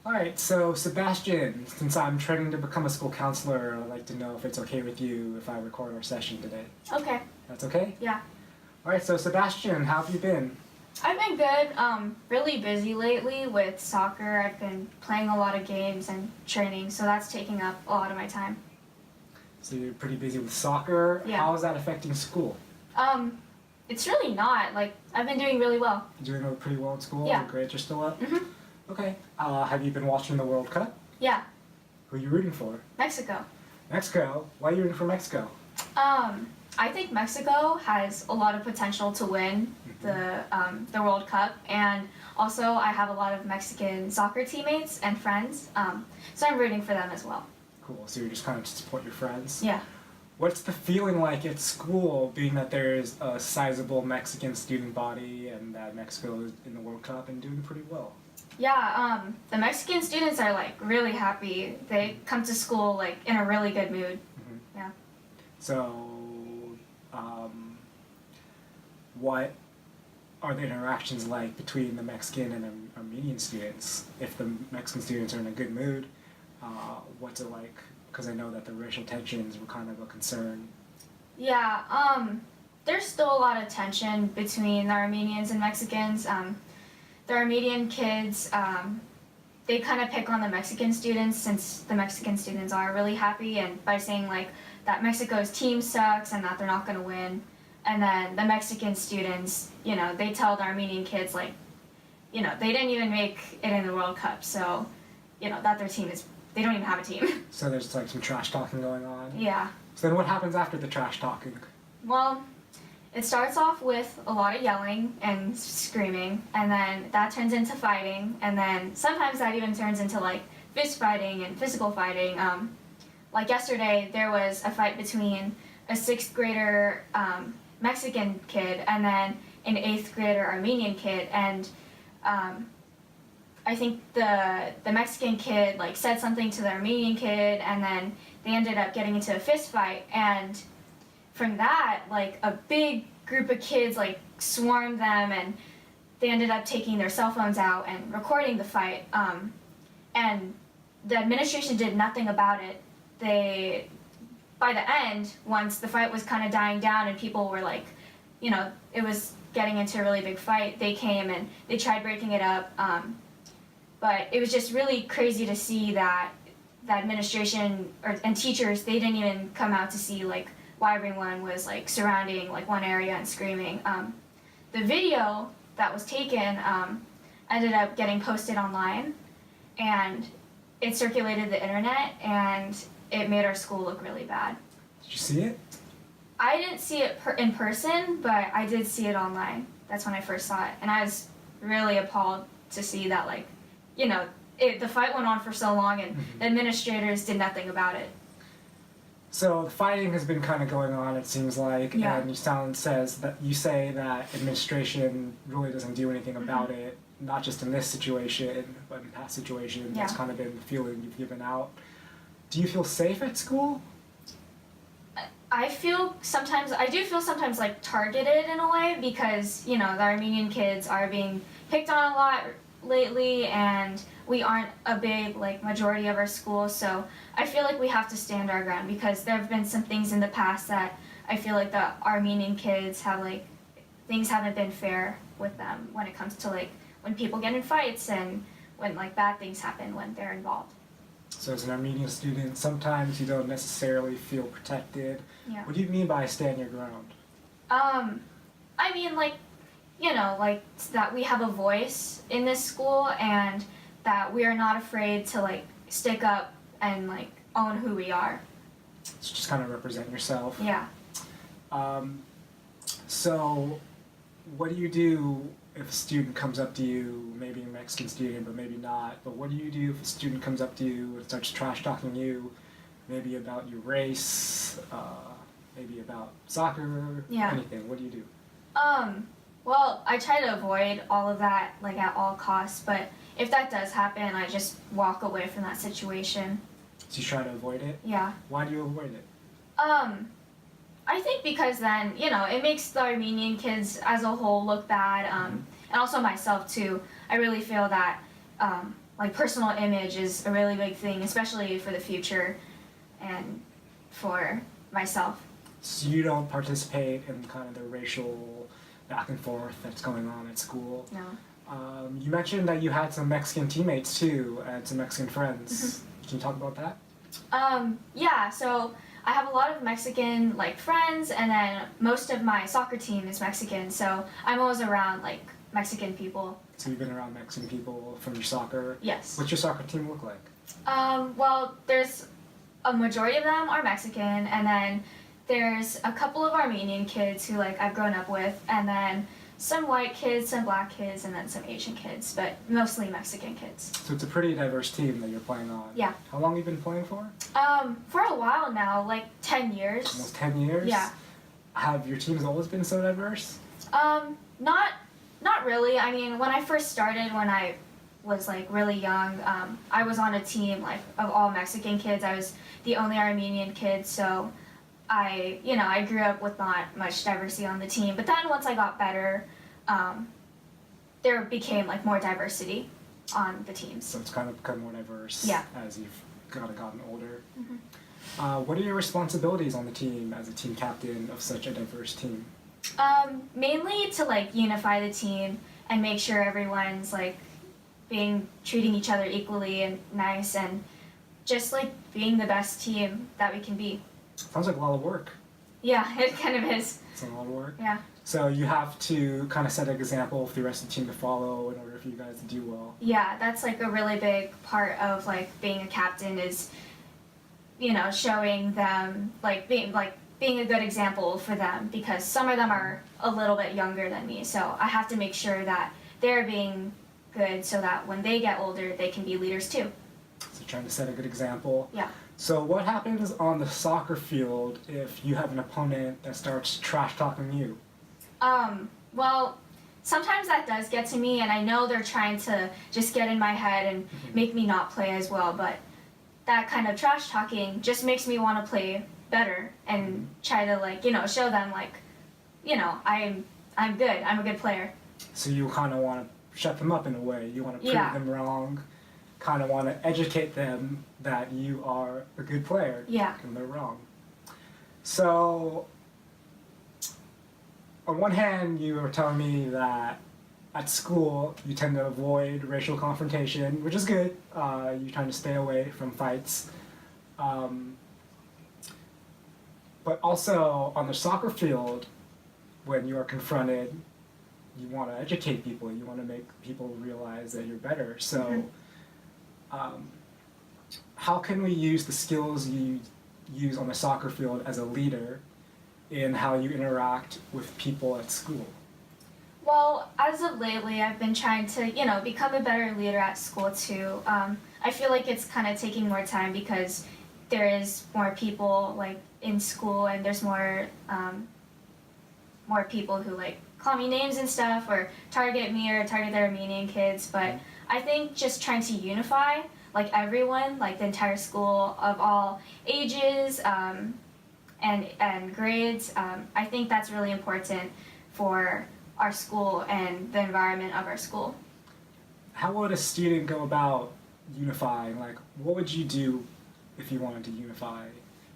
Alright, so Sebastian, since I'm training to become a school counselor, I'd like to know if it's okay with you if I record our session today. Okay. That's okay? Yeah. Alright, so Sebastian, how have you been? I've been good. Really busy lately with soccer. I've been playing a lot of games and training, so that's taking up a lot of my time. So you're pretty busy with soccer. Yeah. How is that affecting school? It's really not. Like, I've been doing really well. You're doing pretty well at school? Yeah. Your grades are still up? Mhm. Okay. Have you been watching the World Cup? Yeah. Who are you rooting for? Mexico. Mexico? Why are you rooting for Mexico? I think Mexico has a lot of potential to win the World Cup, and also I have a lot of Mexican soccer teammates and friends, so I'm rooting for them as well. Cool, so you're just kind of to support your friends? Yeah. What's the feeling like at school, being that there's a sizable Mexican student body and that Mexico is in the World Cup and doing pretty well? Yeah, the Mexican students are like really happy. They come to school like in a really good mood. Mm-hmm. Yeah. So, what are the interactions like between the Mexican and Armenian students? If the Mexican students are in a good mood, what's it like? Because I know that the racial tensions were kind of a concern. Yeah, there's still a lot of tension between the Armenians and Mexicans. The Armenian kids, they kind of pick on the Mexican students since the Mexican students are really happy, and by saying like that Mexico's team sucks and that they're not going to win. And then the Mexican students, you know, they tell the Armenian kids like, you know, they didn't even make it in the World Cup, so, you know, that their team is, they don't even have a team. So there's like some trash talking going on? Yeah. So then what happens after the trash talking? Well, it starts off with a lot of yelling and screaming, and then that turns into fighting, and then sometimes that even turns into like fist fighting and physical fighting. Like yesterday, there was a fight between a 6th grader Mexican kid and then an 8th grader Armenian kid, and I think the Mexican kid like said something to the Armenian kid, and then they ended up getting into a fist fight, and from that, like a big group of kids like swarmed them, and they ended up taking their cell phones out and recording the fight, and the administration did nothing about it. By the end, once the fight was kind of dying down and people were like, you know, it was getting into a really big fight, they came and they tried breaking it up, but it was just really crazy to see that the administration and teachers, they didn't even come out to see like why everyone was like surrounding like one area and screaming. The video that was taken ended up getting posted online, and it circulated the internet, and it made our school look really bad. Did you see it? I didn't see it in person, but I did see it online. That's when I first saw it, and I was really appalled to see that, like, you know, the fight went on for so long, and the administrators did nothing about it. So the fighting has been kind of going on, it seems like, Yeah. and you say that administration really doesn't do anything about it, not just in this situation, but in past situations. Yeah. That's kind of been the feeling you've given out. Do you feel safe at school? I do feel sometimes like targeted in a way, because, you know, the Armenian kids are being picked on a lot lately, and we aren't a big like majority of our school, so I feel like we have to stand our ground, because there have been some things in the past that I feel like the Armenian kids have like, things haven't been fair with them when it comes to like when people get in fights and when like bad things happen when they're involved. So as an Armenian student, sometimes you don't necessarily feel protected. Yeah. What do you mean by stand your ground? I mean, like, you know, like that we have a voice in this school, and that we are not afraid to like stick up and like own who we are. So just kind of represent yourself. Yeah. So what do you do if a student comes up to you, maybe a Mexican student, but maybe not, but what do you do if a student comes up to you and starts trash talking you, maybe about your race, maybe about soccer, Yeah. anything? What do you do? Well, I try to avoid all of that like at all costs, but if that does happen, I just walk away from that situation. So you try to avoid it? Yeah. Why do you avoid it? I think because then, you know, it makes the Armenian kids as a whole look bad, and also myself too. I really feel that like personal image is a really big thing, especially for the future and for myself. So you don't participate in kind of the racial back and forth that's going on at school. No. You mentioned that you had some Mexican teammates too, and some Mexican friends. Can you talk about that? Yeah, so I have a lot of Mexican like friends, and then most of my soccer team is Mexican, so I'm always around like Mexican people. So you've been around Mexican people from your soccer. Yes. What's your soccer team look like? Well, there's a majority of them are Mexican, and then there's a couple of Armenian kids who like I've grown up with, and then some white kids, some black kids, and then some Asian kids, but mostly Mexican kids. So it's a pretty diverse team that you're playing on. Yeah. How long have you been playing for? For a while now, like 10 years. Almost 10 years? Yeah. Have your teams always been so diverse? Not really. I mean, when I first started, when I was like really young, I was on a team like of all Mexican kids. I was the only Armenian kid, so I grew up with not much diversity on the team. But then once I got better, there became like more diversity on the teams. So it's kind of become more diverse Yeah. as you've gotten older. What are your responsibilities on the team as a team captain of such a diverse team? Mainly to like unify the team and make sure everyone's like treating each other equally and nice, and just like being the best team that we can be. Sounds like a lot of work. Yeah, it kind of is. It's a lot of work. Yeah. So you have to kind of set an example for the rest of the team to follow in order for you guys to do well. Yeah, that's like a really big part of like being a captain is, showing them being a good example for them, because some of them are a little bit younger than me, so I have to make sure that they're being good so that when they get older they can be leaders too. So trying to set a good example. Yeah. So what happens on the soccer field if you have an opponent that starts trash talking you? Well, sometimes that does get to me, and I know they're trying to just get in my head and make me not play as well, but that kind of trash talking just makes me want to play better and try to show them I'm good, I'm a good player. So you kind of want to shut them up in a way. You want to prove Yeah. them wrong, kind of want to educate them that you are a good player. Yeah. And they're wrong. So on one hand, you were telling me that at school you tend to avoid racial confrontation, which is good. You're trying to stay away from fights. But also on the soccer field, when you are confronted, you want to educate people. You want to make people realize that you're better. So how can we use the skills you use on the soccer field as a leader in how you interact with people at school? Well, as of lately, I've been trying to, become a better leader at school too. I feel like it's kind of taking more time because there is more people like in school, and there's more people who call me names and stuff, or target me or target the Armenian kids. But I think just trying to unify everyone, the entire school of all ages and grades, I think that's really important for our school and the environment of our school. How would a student go about unifying? What would you do if you wanted to unify,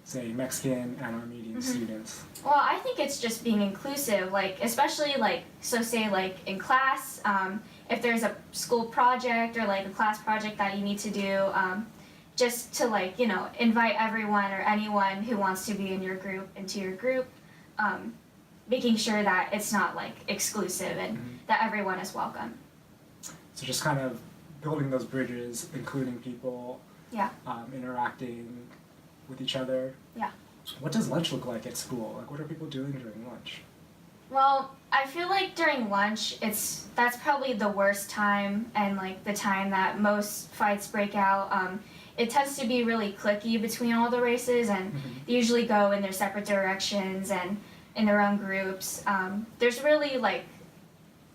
say, Mexican and Armenian students? Well, I think it's just being inclusive, especially say in class, if there's a school project or a class project that you need to do, just to invite everyone or anyone who wants to be in your group into your group, making sure that it's not exclusive and that everyone is welcome. So just kind of building those bridges, including people, Yeah. Interacting with each other. Yeah. What does lunch look like at school? What are people doing during lunch? Well, I feel like during lunch, that's probably the worst time, and the time that most fights break out. It tends to be really cliquey between all the races, and they usually go in their separate directions and in their own groups. There's really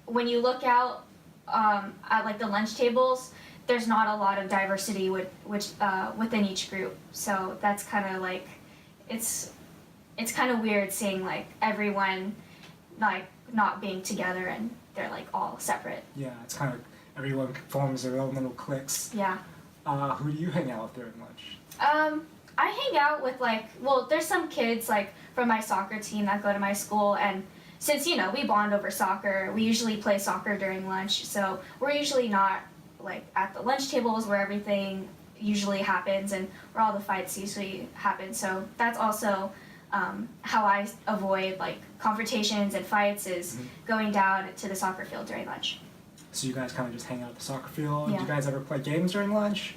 when you look out at the lunch tables, there's not a lot of diversity within each group. So that's kind of it's kind of weird seeing everyone not being together and they're all separate. Yeah, it's kind of everyone forms their own little cliques. Yeah. Who do you hang out with during lunch? I hang out with there's some kids like from my soccer team that go to my school, and since we bond over soccer, we usually play soccer during lunch. So we're usually not like at the lunch tables where everything usually happens and where all the fights usually happen. So that's also how I avoid like confrontations and fights is going down to the soccer field during lunch. So you guys kind of just hang out at the soccer field. Yeah. Do you guys ever play games during lunch?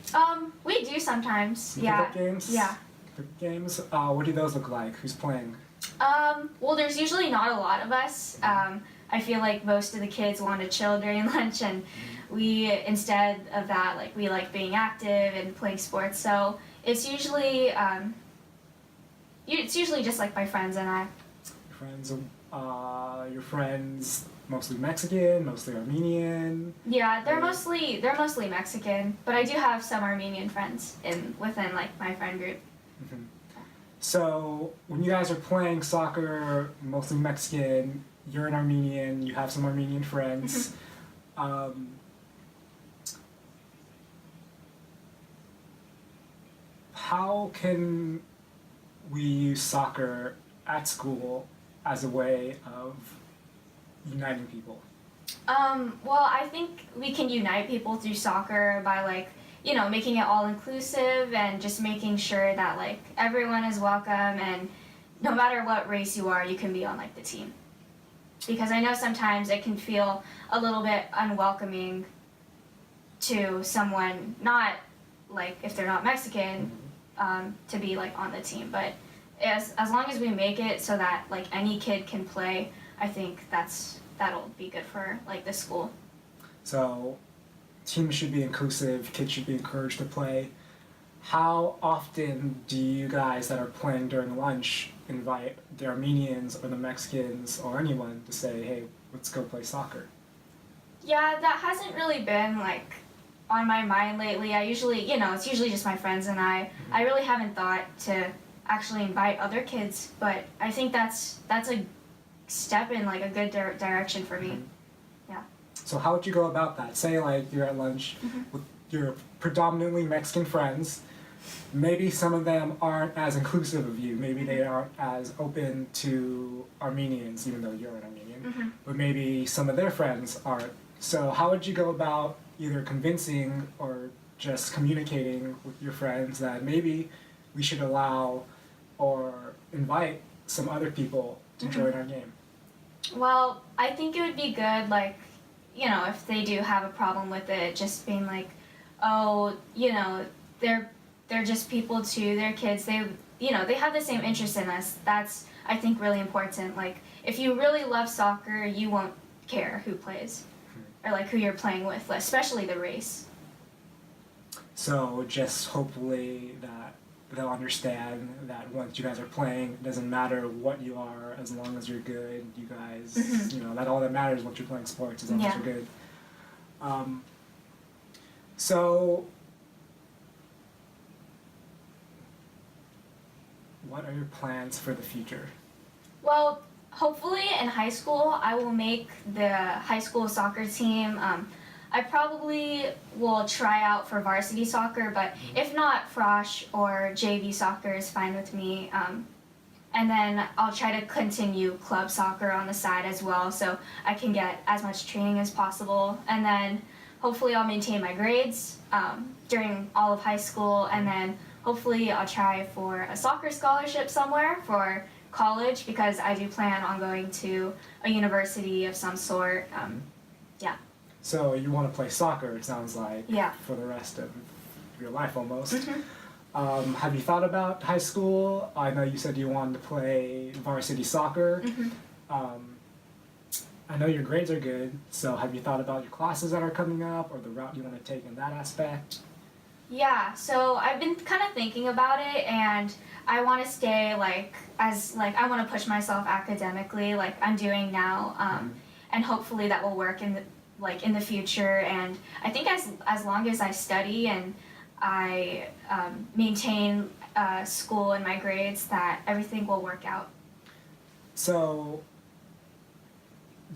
We do sometimes. Some Yeah. pickup games? Yeah. Pickup games? What do those look like? Who's playing? Well, there's usually not a lot of us. I feel like most of the kids want to chill during lunch, and we, instead of that, like we like being active and playing sports. So it's usually just like my friends and I. Your friends mostly Mexican, mostly Armenian. Yeah, they're mostly Mexican, but I do have some Armenian friends within like my friend group. Mm-hmm. So when you guys are playing soccer, mostly Mexican, you're an Armenian, you have some Armenian friends. How can we use soccer at school as a way of uniting people? Well, I think we can unite people through soccer by making it all inclusive and just making sure that like everyone is welcome, and no matter what race you are, you can be on like the team. Because I know sometimes it can feel a little bit unwelcoming to someone not like if they're not Mexican to be like on the team, but as long as we make it so that like any kid can play, I think that'll be good for like the school. So teams should be inclusive, kids should be encouraged to play. How often do you guys that are playing during lunch invite the Armenians or the Mexicans or anyone to say, hey, let's go play soccer? Yeah, that hasn't really been like on my mind lately. I usually, it's usually just my friends and I. I really haven't thought to actually invite other kids, but I think that's a step in like a good direction for me. Yeah. So how would you go about that? Say like you're at lunch with your predominantly Mexican friends. Maybe some of them aren't as inclusive of you. Maybe they aren't as open to Armenians, even though you're an Armenian. But maybe some of their friends aren't. So how would you go about either convincing or just communicating with your friends that maybe we should allow or invite some other people to join our game? Well, I think it would be good, like, if they do have a problem with it, just being like, oh, they're just people too, they're kids, they have the same interest in us. That's, I think, really important. Like, if you really love soccer, you won't care who plays or like who you're playing with, especially the race. So just hopefully that they'll understand that once you guys are playing, it doesn't matter what you are, as long as you're good, you guys, that all that matters once you're playing sports, as long as you're good. So what are your plans for the future? Well, hopefully in high school, I will make the high school soccer team. I probably will try out for varsity soccer, but if not, frosh or JV soccer is fine with me. And then I'll try to continue club soccer on the side as well, so I can get as much training as possible. And then hopefully I'll maintain my grades during all of high school, and then hopefully I'll try for a soccer scholarship somewhere for college, because I do plan on going to a university of some sort. Yeah. So you want to play soccer, it sounds like, Yeah. for the rest of your life almost. Have you thought about high school? I know you said you wanted to play varsity soccer. I know your grades are good, so have you thought about your classes that are coming up or the route you want to take in that aspect? Yeah, so I've been kind of thinking about it, and I want to stay I want to push myself academically like I'm doing now, and hopefully that will work in the future. And I think as long as I study and I maintain school and my grades, that everything will work out. So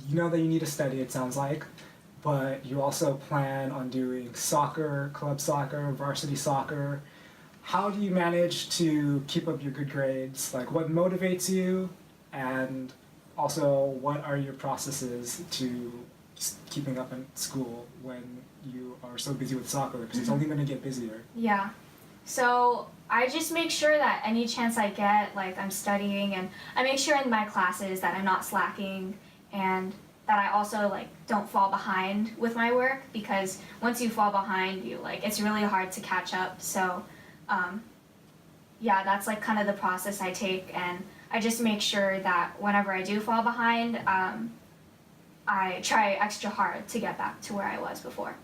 you know that you need to study, it sounds like, but you also plan on doing soccer, club soccer, varsity soccer. How do you manage to keep up your good grades? Like, what motivates you, and also what are your processes to keeping up in school when you are so busy with soccer? Because it's only going to get busier. Yeah. So I just make sure that any chance I get, like I'm studying, and I make sure in my classes that I'm not slacking, and that I also like don't fall behind with my work, because once you fall behind, you like it's really hard to catch up. So yeah, that's like kind of the process I take, and I just make sure that whenever I do fall behind, I try extra hard to get back to where I was before.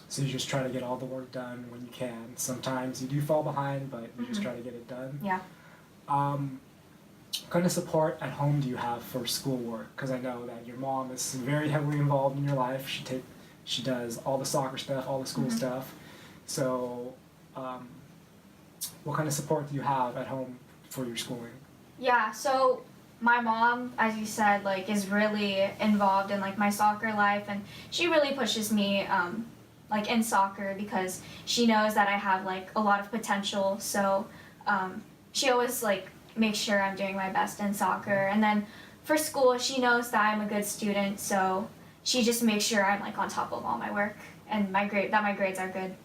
So you just try to get all the work done when you can. Sometimes you do fall behind, but you just try to get it done. Yeah. What kind of support at home do you have for schoolwork? Because I know that your mom is very heavily involved in your life. She does all the soccer stuff, all the school stuff. So, what kind of support do you have at home for your schooling? Yeah, so my mom, as you said, like is really involved in like my soccer life, and she really pushes me like in soccer, because she knows that I have like a lot of potential. So she always like makes sure I'm doing my best in soccer. And then for school, she knows that I'm a good student, so she just makes sure I'm like on top of all my work, and my grades are good.